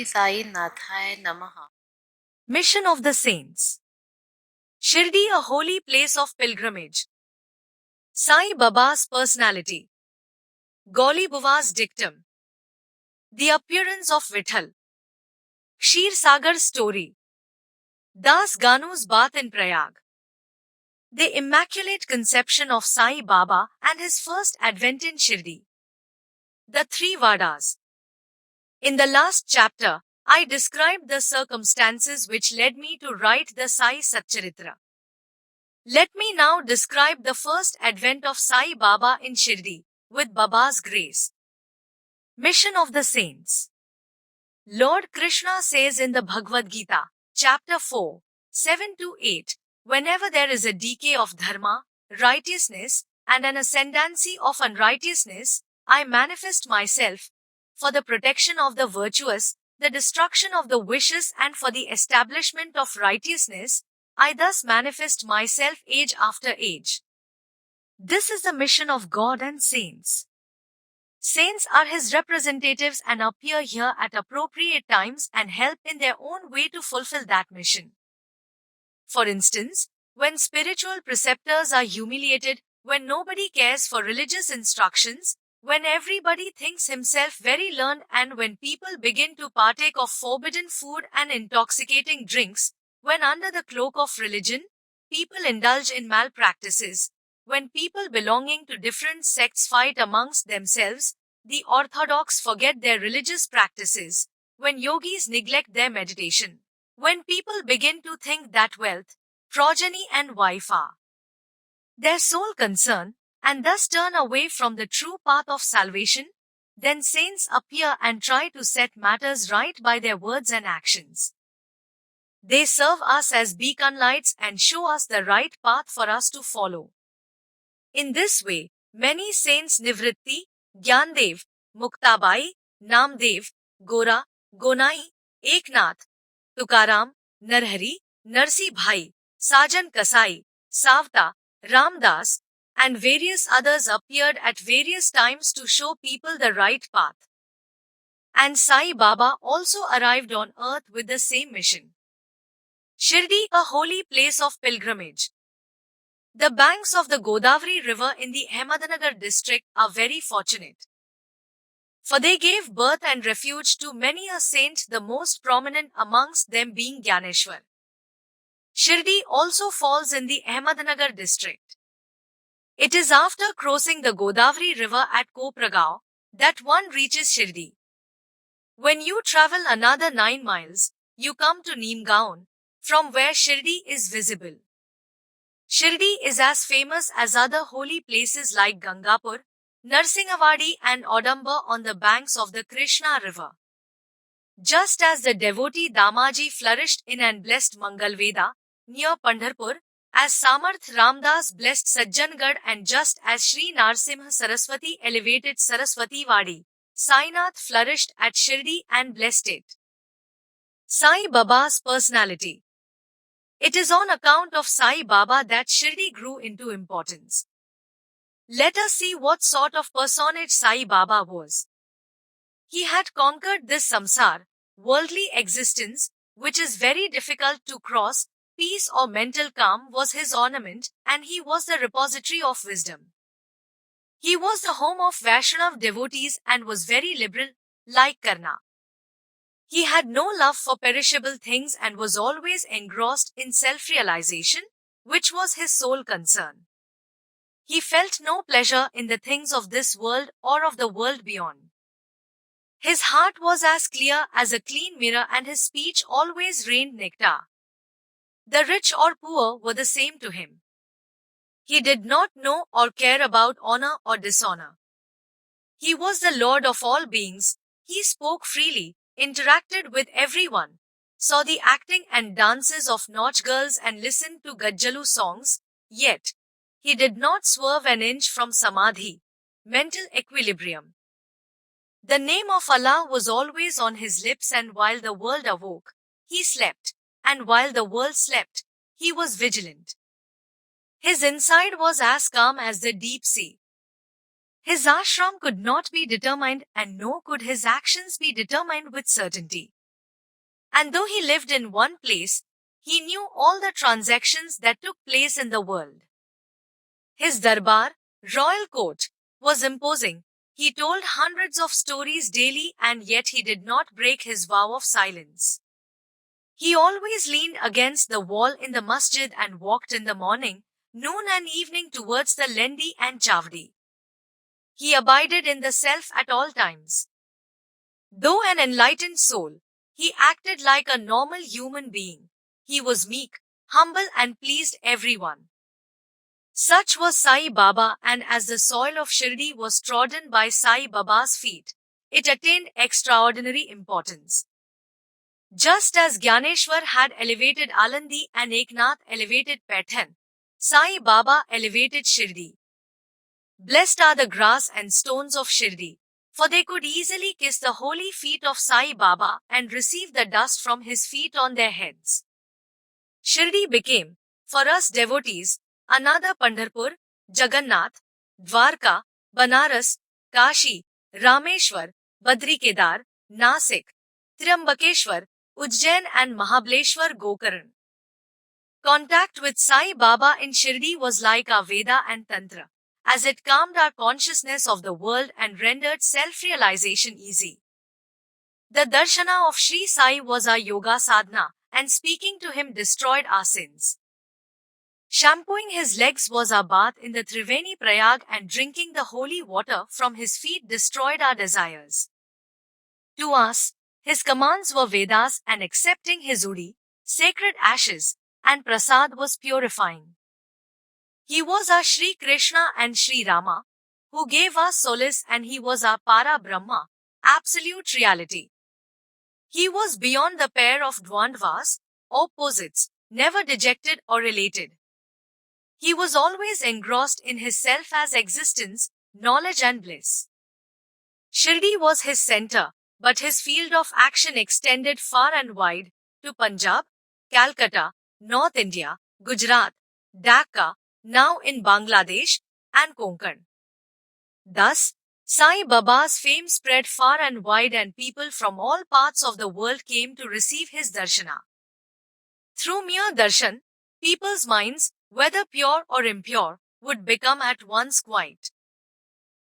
Sai Nathaya Namaha. Mission of the Saints. Shirdi, a holy place of pilgrimage. Sai Baba's personality. Gauli Buva's dictum. The appearance of Vithal. Kshir Sagar's story. Das Ganu's bath in Prayag. The Immaculate Conception of Sai Baba and his first advent in Shirdi. The three Vadas. In the last chapter, I described the circumstances which led me to write the Sai Satcharitra. Let me now describe the first advent of Sai Baba in Shirdi, with Baba's grace. Mission of the Saints. Lord Krishna says in the Bhagavad Gita, chapter 4, 7-8, whenever there is a decay of dharma, righteousness, and an ascendancy of unrighteousness, I manifest myself, for the protection of the virtuous, the destruction of the vicious, and for the establishment of righteousness, I thus manifest myself age after age. This is the mission of God and saints. Saints are his representatives and appear here at appropriate times and help in their own way to fulfill that mission. For instance, when spiritual preceptors are humiliated, when nobody cares for religious instructions, when everybody thinks himself very learned, and when people begin to partake of forbidden food and intoxicating drinks, when under the cloak of religion, people indulge in malpractices, when people belonging to different sects fight amongst themselves, the orthodox forget their religious practices, when yogis neglect their meditation, when people begin to think that wealth, progeny and wife are their sole concern, and thus turn away from the true path of salvation, then saints appear and try to set matters right by their words and actions. They serve us as beacon lights and show us the right path for us to follow. In this way, many saints Nivritti, Gyandev, Muktabai, Namdev, Gora, Gonai, Eknath, Tukaram, Narhari, Narsi Bhai, Sajan Kasai, Savta, Ramdas, and various others appeared at various times to show people the right path. And Sai Baba also arrived on earth with the same mission. Shirdi, a holy place of pilgrimage. The banks of the Godavari river in the Ahmednagar district are very fortunate, for they gave birth and refuge to many a saint, the most prominent amongst them being Gyaneshwar. Shirdi also falls in the Ahmednagar district. It is after crossing the Godavari river at Kopragaon that one reaches Shirdi. When you travel another 9 miles, you come to Neemgaon, from where Shirdi is visible. Shirdi is as famous as other holy places like Gangapur, Narsinghavadi and Odamba on the banks of the Krishna river. Just as the devotee Damaji flourished in and blessed Mangalveda, near Pandharpur, as Samarth Ramdas blessed Sajjangad, and just as Sri Narsimha Saraswati elevated Saraswati Wadi, Sainath flourished at Shirdi and blessed it. Sai Baba's personality. It is on account of Sai Baba that Shirdi grew into importance. Let us see what sort of personage Sai Baba was. He had conquered this samsar, worldly existence, which is very difficult to cross. Peace or mental calm was his ornament, and he was the repository of wisdom. He was the home of Vaishnav devotees and was very liberal, like Karna. He had no love for perishable things and was always engrossed in self-realization, which was his sole concern. He felt no pleasure in the things of this world or of the world beyond. His heart was as clear as a clean mirror, and his speech always rained nectar. The rich or poor were the same to him. He did not know or care about honor or dishonor. He was the Lord of all beings. He spoke freely, interacted with everyone, saw the acting and dances of Nautch girls and listened to Gajjalu songs, yet he did not swerve an inch from samadhi, mental equilibrium. The name of Allah was always on his lips, and while the world awoke, he slept, and while the world slept, he was vigilant. His inside was as calm as the deep sea. His ashram could not be determined, and nor could his actions be determined with certainty. And though he lived in one place, he knew all the transactions that took place in the world. His darbar, royal court, was imposing. He told hundreds of stories daily, and yet he did not break his vow of silence. He always leaned against the wall in the masjid and walked in the morning, noon and evening towards the Lendi and Chavdi. He abided in the self at all times. Though an enlightened soul, he acted like a normal human being. He was meek, humble and pleased everyone. Such was Sai Baba, and as the soil of Shirdi was trodden by Sai Baba's feet, it attained extraordinary importance. Just as Gyaneshwar had elevated Alandi and Eknath elevated Pathan, Sai Baba elevated Shirdi. Blessed are the grass and stones of Shirdi, for they could easily kiss the holy feet of Sai Baba and receive the dust from his feet on their heads. Shirdi became, for us devotees, another Pandharpur, Jagannath, Dwarka, Banaras, Kashi, Rameshwar, Badri Kedar, Nasik, Triambakeshwar, Ujjain and Mahabaleshwar Gokarna. Contact with Sai Baba in Shirdi was like our Veda and Tantra, as it calmed our consciousness of the world and rendered self-realization easy. The darshana of Sri Sai was our yoga sadhana, and speaking to him destroyed our sins. Shampooing his legs was our bath in the Triveni Prayag, and drinking the holy water from his feet destroyed our desires. To us, his commands were Vedas, and accepting his udi, sacred ashes, and prasad was purifying. He was our Sri Krishna and Sri Rama, who gave us solace, and he was our Para Brahma, absolute reality. He was beyond the pair of dvandvas, opposites, never dejected or related. He was always engrossed in his self as existence, knowledge and bliss. Shirdi was his center, but his field of action extended far and wide, to Punjab, Calcutta, North India, Gujarat, Dhaka, now in Bangladesh, and Konkan. Thus, Sai Baba's fame spread far and wide, and people from all parts of the world came to receive his darshana. Through mere darshan, people's minds, whether pure or impure, would become at once quiet.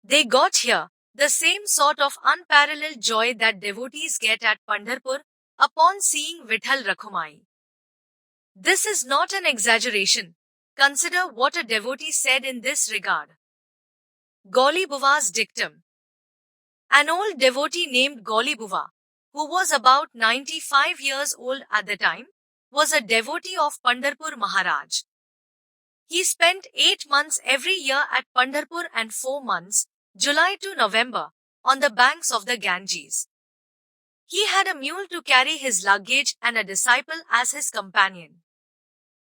They got here the same sort of unparalleled joy that devotees get at Pandharpur upon seeing Vitthal Rakhumai. This is not an exaggeration. Consider what a devotee said in this regard. Gauli Buva's dictum. An old devotee named Gauli Buva, who was about 95 years old at the time, was a devotee of Pandharpur Maharaj. He spent 8 months every year at Pandharpur and 4 months, July to November, on the banks of the Ganges. He had a mule to carry his luggage and a disciple as his companion.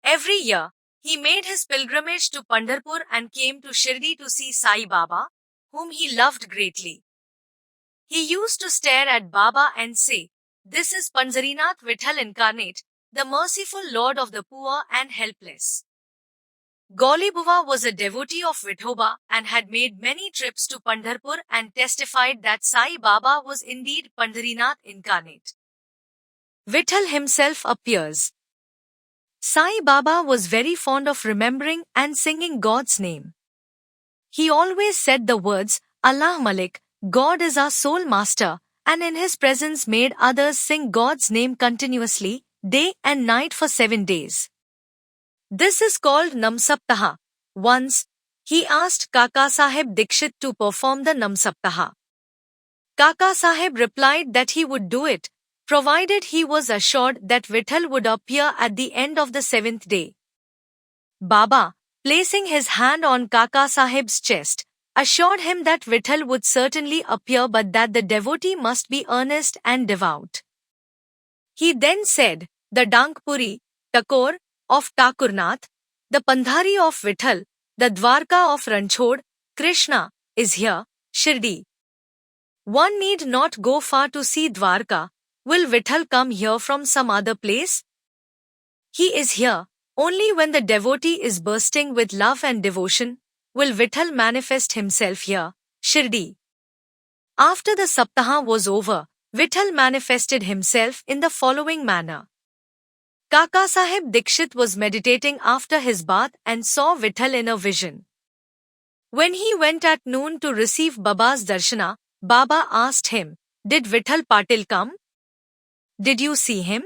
Every year, he made his pilgrimage to Pandharpur and came to Shirdi to see Sai Baba, whom he loved greatly. He used to stare at Baba and say, "This is Panzarinath Vitthal incarnate, the merciful Lord of the poor and helpless." Gauli Buva was a devotee of Vithoba and had made many trips to Pandharpur and testified that Sai Baba was indeed Pandharinath incarnate. Vitthal himself appears. Sai Baba was very fond of remembering and singing God's name. He always said the words, "Allah Malik, God is our sole master," and in his presence made others sing God's name continuously, day and night for 7 days. This is called Namsaptaha. Once, he asked Kaka Sahib Dikshit to perform the Namsaptaha. Kaka Sahib replied that he would do it, provided he was assured that Vitthal would appear at the end of the 7th day. Baba, placing his hand on Kaka Sahib's chest, assured him that Vitthal would certainly appear, but that the devotee must be earnest and devout. He then said, "The Dankpuri, Takor, of Takurnath, the Pandhari of Vitthal, the Dwarka of Ranchod, Krishna, is here, Shirdi. One need not go far to see Dwarka. Will Vitthal come here from some other place? He is here. Only when the devotee is bursting with love and devotion, will Vitthal manifest himself here, Shirdi." After the Saptaha was over, Vitthal manifested himself in the following manner. Kaka Sahib Dikshit was meditating after his bath and saw Vitthal in a vision. When he went at noon to receive Baba's darshana, Baba asked him, "Did Vitthal Patil come? Did you see him?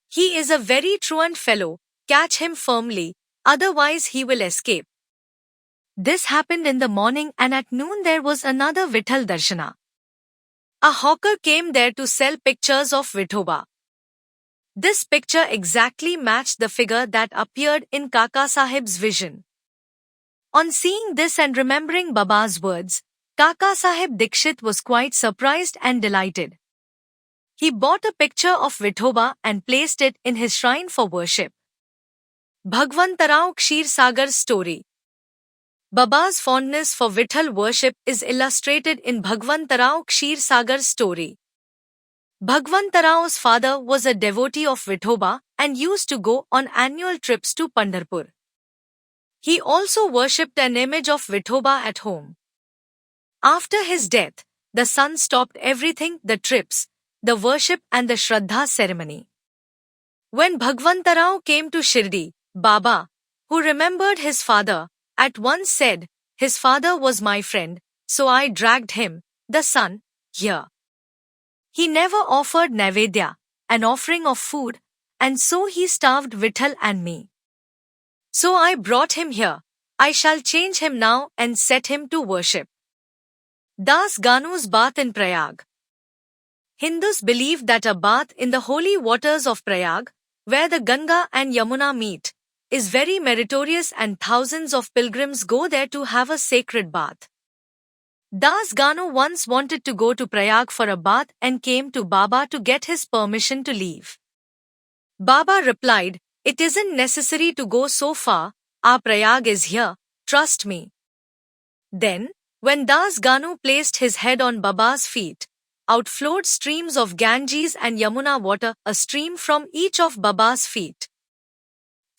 He is a very truant fellow, catch him firmly, otherwise he will escape." This happened in the morning, and at noon there was another Vitthal darshana. A hawker came there to sell pictures of Vithoba. This picture exactly matched the figure that appeared in Kaka Sahib's vision. On seeing this and remembering Baba's words, Kaka Sahib Dikshit was quite surprised and delighted. He bought a picture of Vithoba and placed it in his shrine for worship. Bhagwantarao Ksheersagar's story. Baba's fondness for Vitthal worship is illustrated in Bhagwantarao Ksheersagar's story. Bhagwantarao's father was a devotee of Vithoba and used to go on annual trips to Pandharpur. He also worshipped an image of Vithoba at home. After his death, the son stopped everything, the trips, the worship and the Shraddha ceremony. When Bhagwantarao came to Shirdi, Baba, who remembered his father, at once said, "His father was my friend, so I dragged him, the son, here. He never offered Naivedya, an offering of food, and so he starved Vitthal and me. So I brought him here. I shall change him now and set him to worship." Das Ganu's bath in Prayag. Hindus believe that a bath in the holy waters of Prayag, where the Ganga and Yamuna meet, is very meritorious and thousands of pilgrims go there to have a sacred bath. Das Ganu once wanted to go to Prayag for a bath and came to Baba to get his permission to leave. Baba replied, "It isn't necessary to go so far, our Prayag is here, trust me." Then, when Das Ganu placed his head on Baba's feet, out flowed streams of Ganges and Yamuna water, a stream from each of Baba's feet.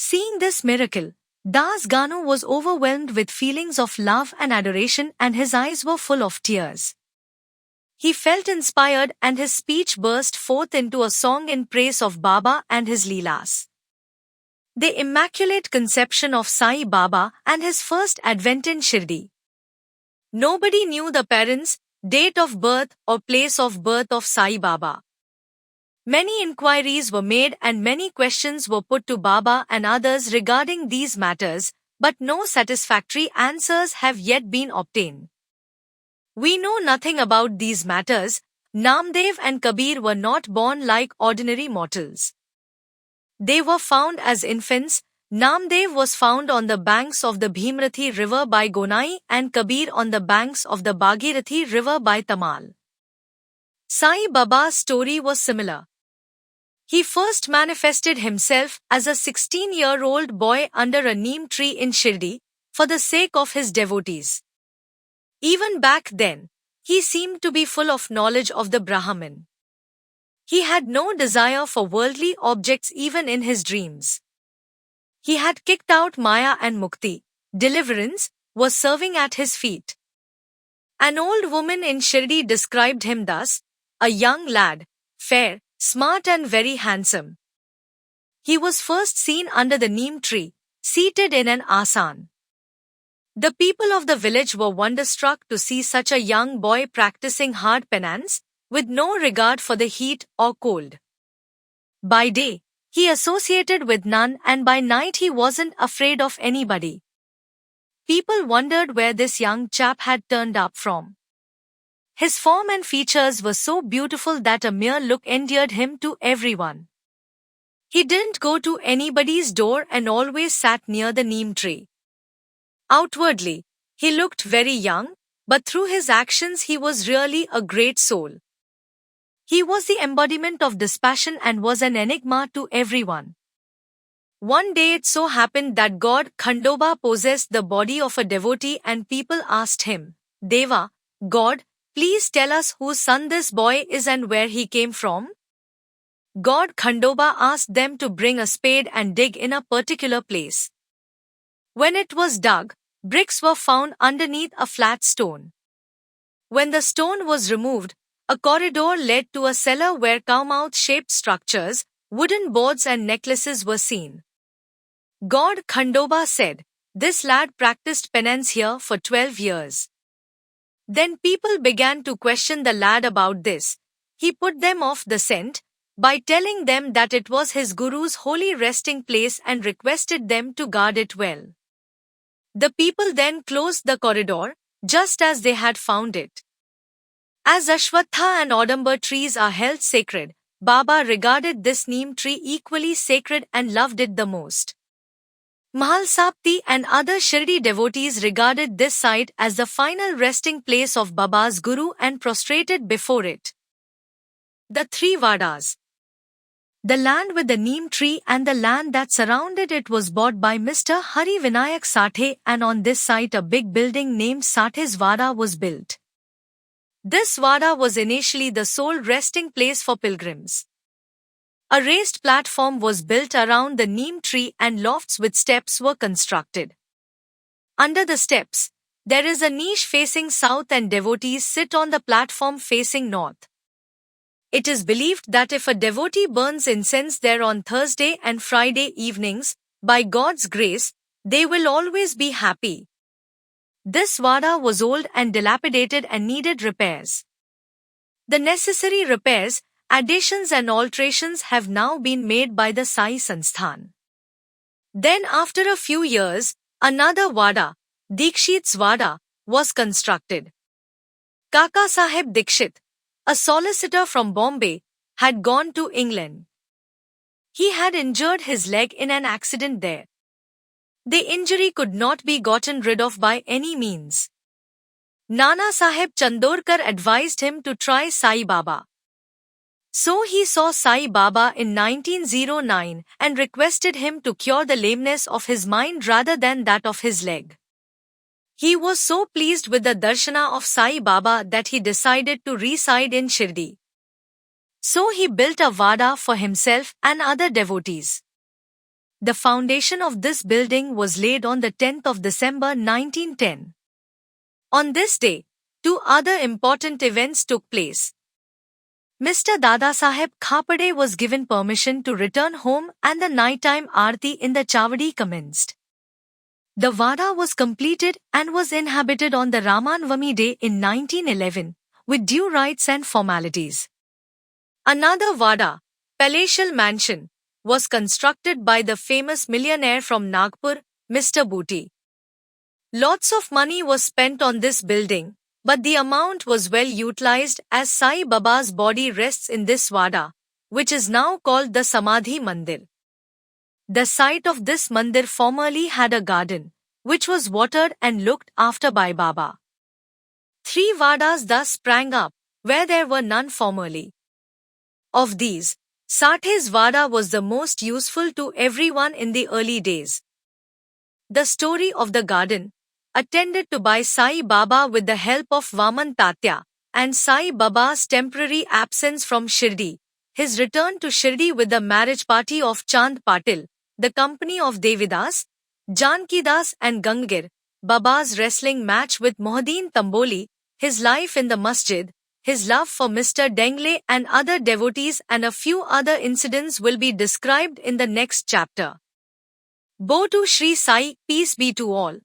Seeing this miracle, Das Ganu was overwhelmed with feelings of love and adoration, and his eyes were full of tears. He felt inspired and his speech burst forth into a song in praise of Baba and his Leelas. The Immaculate Conception of Sai Baba and his first advent in Shirdi. Nobody knew the parents, date of birth or place of birth of Sai Baba. Many inquiries were made and many questions were put to Baba and others regarding these matters, but no satisfactory answers have yet been obtained. We know nothing about these matters. Namdev and Kabir were not born like ordinary mortals. They were found as infants. Namdev was found on the banks of the Bhimrathi river by Gonai and Kabir on the banks of the Bhagirathi river by Tamal. Sai Baba's story was similar. He first manifested himself as a 16-year-old boy under a neem tree in Shirdi, for the sake of his devotees. Even back then, he seemed to be full of knowledge of the Brahman. He had no desire for worldly objects even in his dreams. He had kicked out Maya and Mukti, deliverance, was serving at his feet. An old woman in Shirdi described him thus: "A young lad, fair, smart and very handsome." He was first seen under the neem tree, seated in an asan. The people of the village were wonderstruck to see such a young boy practicing hard penance, with no regard for the heat or cold. By day, he associated with none, and by night he wasn't afraid of anybody. People wondered where this young chap had turned up from. His form and features were so beautiful that a mere look endeared him to everyone. He didn't go to anybody's door and always sat near the neem tree. Outwardly, he looked very young, but through his actions he was really a great soul. He was the embodiment of dispassion and was an enigma to everyone. One day it so happened that God Khandoba possessed the body of a devotee, and people asked him, "Deva, God, please tell us whose son this boy is and where he came from." God Khandoba asked them to bring a spade and dig in a particular place. When it was dug, bricks were found underneath a flat stone. When the stone was removed, A corridor led to a cellar where cow-mouth-shaped structures, wooden boards and necklaces were seen. God Khandoba said, "This lad practiced penance here for 12 years. Then people began to question the lad about this. He put them off the scent by telling them that it was his guru's holy resting place and requested them to guard it well. The people then closed the corridor, just as they had found it. As Ashwatha and Audumber trees are held sacred, Baba regarded this neem tree equally sacred and loved it the most. Mahalsapti and other Shirdi devotees regarded this site as the final resting place of Baba's Guru and prostrated before it. The three Vadas. The land with the neem tree and the land that surrounded it was bought by Mr. Hari Vinayak Sathe, and on this site a big building named Sathe's Vada was built. This Vada was initially the sole resting place for pilgrims. A raised platform was built around the neem tree and lofts with steps were constructed. Under the steps, there is a niche facing south and devotees sit on the platform facing north. It is believed that if a devotee burns incense there on Thursday and Friday evenings, by God's grace, they will always be happy. This Vada was old and dilapidated and needed repairs. The necessary repairs, additions and alterations have now been made by the Sai Sansthan. Then after a few years, another Vada, Dikshit's Vada, was constructed. Kaka Saheb Dikshit, a solicitor from Bombay, had gone to England. He had injured his leg in an accident there. The injury could not be gotten rid of by any means. Nana Saheb Chandorkar advised him to try Sai Baba. So he saw Sai Baba in 1909 and requested him to cure the lameness of his mind rather than that of his leg. He was so pleased with the darshana of Sai Baba that he decided to reside in Shirdi. So he built a Vada for himself and other devotees. The foundation of this building was laid on the 10th of December 1910. On this day, two other important events took place. Mr. Dada Saheb Khapade was given permission to return home and the nighttime aarti in the Chavadi commenced. The Vada was completed and was inhabited on the Ramanavami day in 1911, with due rites and formalities. Another Vada, palatial mansion, was constructed by the famous millionaire from Nagpur, Mr. Booty. Lots of money was spent on this building, but the amount was well utilized as Sai Baba's body rests in this Vada, which is now called the Samadhi Mandir. The site of this mandir formerly had a garden, which was watered and looked after by Baba. Three Vadas thus sprang up, where there were none formerly. Of these, Sathe's Vada was the most useful to everyone in the early days. The story of the garden, attended to by Sai Baba with the help of Vaman Tatya, and Sai Baba's temporary absence from Shirdi, his return to Shirdi with the marriage party of Chand Patil, the company of Devidas, Jankidas and Gangir, Baba's wrestling match with Mohuddin Tamboli, his life in the masjid, his love for Mr. Dengle and other devotees and a few other incidents will be described in the next chapter. Bo to Sri Sai, peace be to all.